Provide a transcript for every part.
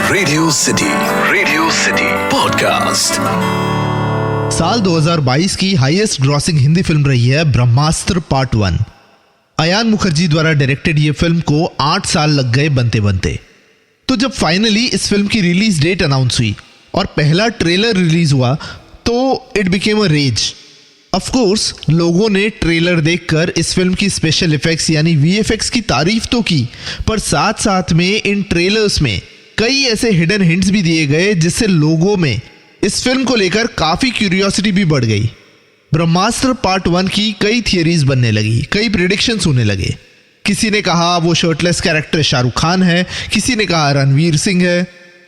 Radio city podcast. साल 2022 की highest grossing Hindi film रही है ब्रह्मास्त्र पार्ट 1। अयान मुखर्जी द्वारा डायरेक्टेड ये फिल्म को 8 साल लग गए बनते बनते। तो जब फाइनली इस फिल्म की रिलीज डेट अनाउंस हुई और पहला ट्रेलर रिलीज हुआ तो it became a rage. Of course लोगों ने ट्रेलर देखकर इस फिल्म की स्पेशल इफेक्ट्स यानी वीएफएक्स की तारीफ तो की, पर साथ साथ में इन ट्रेलर्स में कई ऐसे हिडन हिंट्स भी दिए गए जिससे लोगों में इस फिल्म को लेकर काफी क्यूरियोसिटी भी बढ़ गई। ब्रह्मास्त्र पार्ट 1 की कई थियरीज बनने लगी, कई प्रेडिक्शंस होने लगे। किसी ने कहा वो शर्टलेस कैरेक्टर शाहरुख खान है, किसी ने कहा रणवीर सिंह है।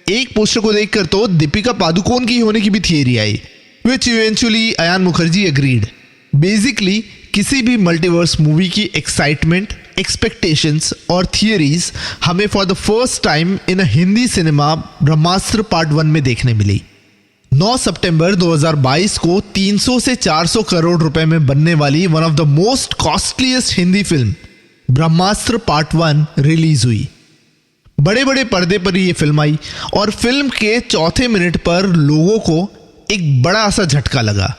एक पोस्टर को देखकर तो दीपिका पादुकोण की होने की भी थियरी आई, which eventually Ayan Mukherji agreed। Basically किसी भी मल्टीवर्स मूवी की एक्साइटमेंट, एक्सपेक्टेशंस और थियरीज हमें for the first time in a Hindi cinema Brahmastra part 1 में देखने मिली। 9 सितंबर 2022 को 300 से 400 करोड़ रुपए में बनने वाली one of the most costliest Hindi film Brahmastra part 1 release हुई। बड़े बड़े पर्दे पर ये फिल्म आई और फिल्म के चौथे मिनट पर लोगों को एक बड़ा सा झटका लगा,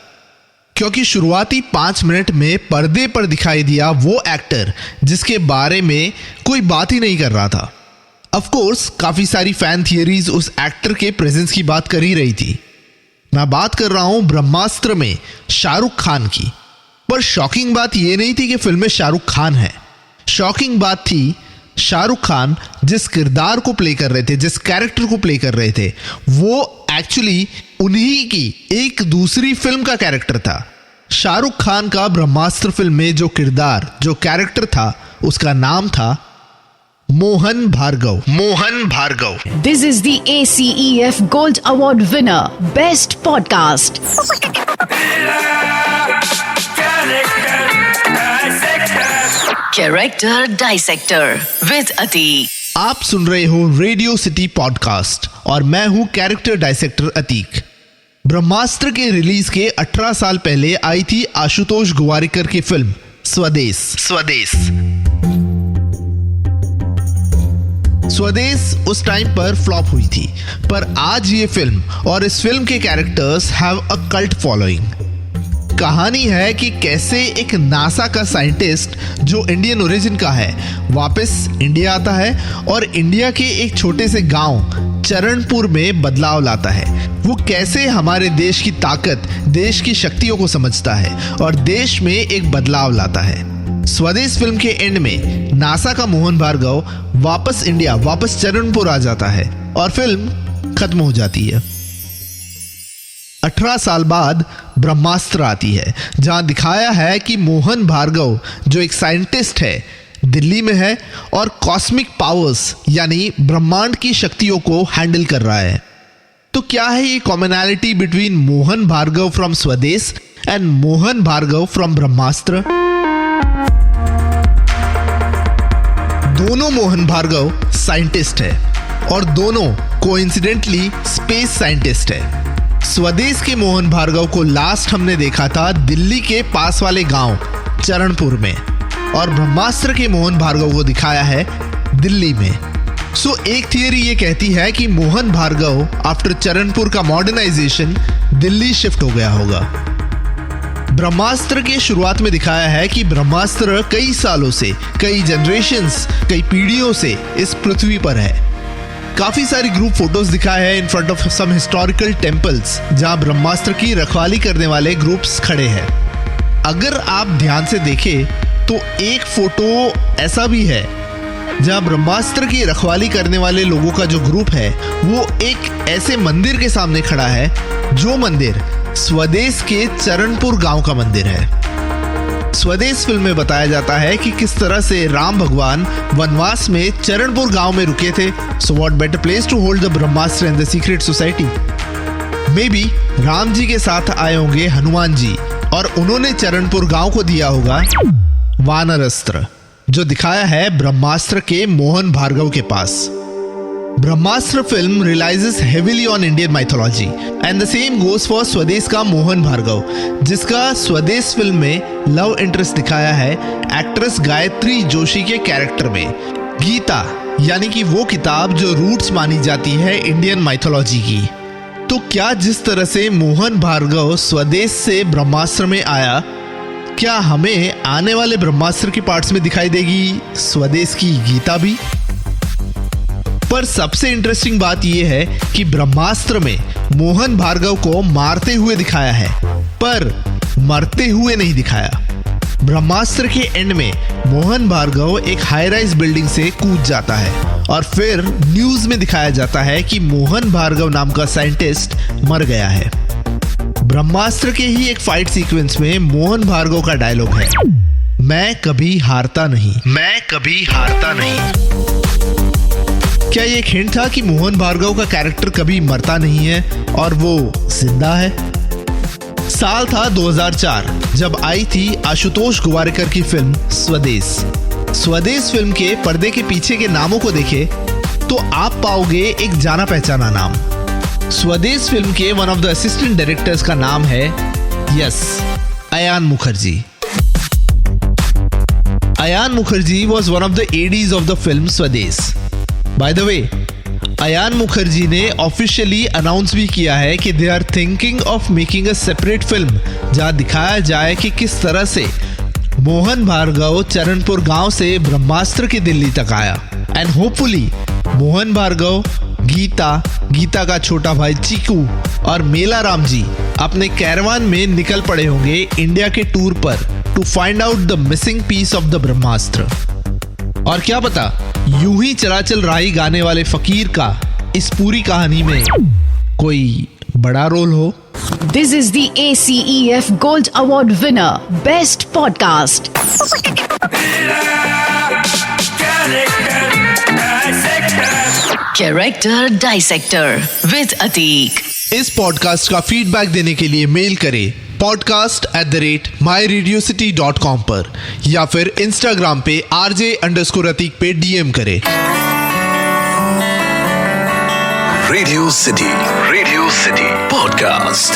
क्योंकि शुरुआती 5 मिनट में पर्दे पर दिखाई दिया वो एक्टर जिसके बारे में कोई बात ही नहीं कर रहा था। ऑफ कोर्स काफी सारी फैन थियरीज उस एक्टर के प्रेजेंस की बात कर ही रही थी। मैं बात कर रहा हूं ब्रह्मास्त्र में शाहरुख खान की। पर शॉकिंग बात यह नहीं थी कि फिल्म में शाहरुख खान है। शॉकिंग बात थी शाहरुख खान जिस किरदार को प्ले कर रहे थे, जिस कैरेक्टर को प्ले कर रहे थे, वो एक्चुअली उन्हीं की एक दूसरी फिल्म का कैरेक्टर था। शाहरुख खान का ब्रह्मास्त्र फिल्म में जो किरदार, जो कैरेक्टर था, उसका नाम था Mohan Bhargava. Mohan Bhargava. This is the ACEF Gold Award winner, Best Podcast. Character Dissector with Atiq. आप सुन रहे हो रेडियो सिटी पॉडकास्ट और मैं हूं कैरेक्टर डायसेक्टर अतीक। ब्रह्मास्त्र के रिलीज के 18 साल पहले आई थी आशुतोष गोवारिकर की फिल्म स्वदेश उस टाइम पर फ्लॉप हुई थी, पर आज ये फिल्म और इस फिल्म के characters have a cult following. कहानी है कि कैसे एक नासा का साइंटिस्ट जो इंडियन ओरिजिन का है वापस इंडिया आता है और इंडिया के एक छोटे से गांव चरणपुर में बदलाव लाता है। वो कैसे हमारे देश की ताकत, देश की शक्तियों को समझता है और देश में एक बदलाव लाता है। स्वदेश फिल्म के एंड में नासा का मोहन भार्गव वापस इंडिया, वापस चरणपुर आ जाता है और फिल्म खत्म हो जाती है। 18 साल बाद ब्रह्मास्त्र आती है, जहां दिखाया है कि मोहन भार्गव जो एक साइंटिस्ट है, दिल्ली में है और कॉस्मिक पावर्स यानी ब्रह्मांड की शक्तियों को हैंडल कर रहा है। तो क्या है ये commonality between Mohan Bhargav from Swades and Mohan Bhargav from Brahmastra? दोनों मोहन भार्गव साइंटिस्ट है और दोनों कोइंसिडेंटली स्पेस साइंटिस्ट है। स्वदेश के मोहन भार्गव को लास्ट हमने देखा था दिल्ली के पास वाले गांव चरणपुर में और ब्रह्मास्त्र के मोहन भार्गव को दिखाया है दिल्ली में। सो एक थियरी ये कहती है कि मोहन भार्गव आफ्टर चरणपुर का मॉडर्नाइजेशन दिल्ली शिफ्ट हो गया होगा। ब्रह्मास्त्र के शुरुआत में दिखाया है कि ब्रह्मास्त्र कई सालों से, कई जनरेशंस, कई पीढ़ियों से इस पृथ्वी पर है। काफी सारी ग्रुप फोटोज दिखाए हैं in front of some historical temples, जहां ब्रह्मास्त्र की रखवाली करने वाले ग्रुप्स खड़े हैं। अगर आप ध्यान से देखें तो एक फोटो ऐसा भी है जहां ब्रह्मास्त्र की रखवाली करने वाले लोगों का जो ग्रुप है वो एक ऐसे मंदिर के सामने खड़ा है, जो मंदिर स्वदेश के चरणपुर गांव का मंदिर है। स्वदेश फिल्म में बताया जाता है कि किस तरह से राम भगवान वनवास में चरणपुर गांव में रुके थे। So what better place to hold the Brahmastra and the secret society? Maybe Ram ji के साथ आए होंगे हनुमान जी और उन्होंने चरणपुर गांव को दिया होगा वानर अस्त्र, जो दिखाया है ब्रह्मास्त्र के मोहन भार्गव के पास। Brahmastra film relies heavily on Indian mythology and the same goes for Swades का मोहन भार्गव, जिसका स्वदेश फिल्म में लव इंटरेस्ट दिखाया है एक्ट्रेस गायत्री जोशी के कैरेक्टर में। गीता यानी कि वो किताब जो रूट्स मानी जाती है इंडियन माइथोलॉजी की। तो क्या जिस तरह से मोहन भार्गव स्वदेश से ब्रह्मास्त्र में आया, क्या हमें आने वाले ब्रह्मास्त्र के पार्ट्स में दिखाई देगी स्वदेश की गीता भी? पर सबसे इंटरेस्टिंग बात यह है कि ब्रह्मास्त्र में मोहन भार्गव को मारते हुए दिखाया है, पर मरते हुए नहीं दिखाया। ब्रह्मास्त्र के एंड में मोहन भार्गव एक हाई राइज बिल्डिंग से कूद जाता है और फिर न्यूज में दिखाया जाता है कि मोहन भार्गव नाम का साइंटिस्ट मर गया है। ब्रह्मास्त्र के ही एक फाइट सीक्वेंस में मोहन भार्गव का डायलॉग है, मैं कभी हारता नहीं, मैं कभी हारता नहीं। क्या ये एक हिंट था कि मोहन भार्गव का कैरेक्टर कभी मरता नहीं है और वो जिंदा है? साल था 2004 जब आई थी आशुतोष गोवारिकर की फिल्म स्वदेश। स्वदेश फिल्म के पर्दे के पीछे के नामों को देखे तो आप पाओगे एक जाना पहचाना नाम। स्वदेश फिल्म के one of the assistant directors का नाम है Ayan Mukherji. Ayan Mukherji was one of the ADs of the film Swades. By the way, Ayan Mukherji ने ऑफिशियली अनाउंस भी किया है कि they are thinking of making a separate film जहां दिखाया जाए कि किस तरह से मोहन भार्गव चरणपुर गांव से ब्रह्मास्त्र की दिल्ली तक आया। एंड होपफुली मोहन भार्गव, गीता का छोटा भाई चीकू और मेला राम जी अपने कैरवान में निकल पड़े होंगे इंडिया के टूर पर to find out the missing piece of the Brahmastra. और क्या पता यूं ही चला चल राही गाने वाले फकीर का इस पूरी कहानी में कोई बड़ा रोल हो। This is the ACEF Gold Award winner, Best Podcast. Character Dissector with Atik. इस पॉडकास्ट का फीडबैक देने के लिए मेल करें podcast@myradiocity.com पर या फिर इंस्टाग्राम पे RJ_Atik पे DM करें। Radio city podcast.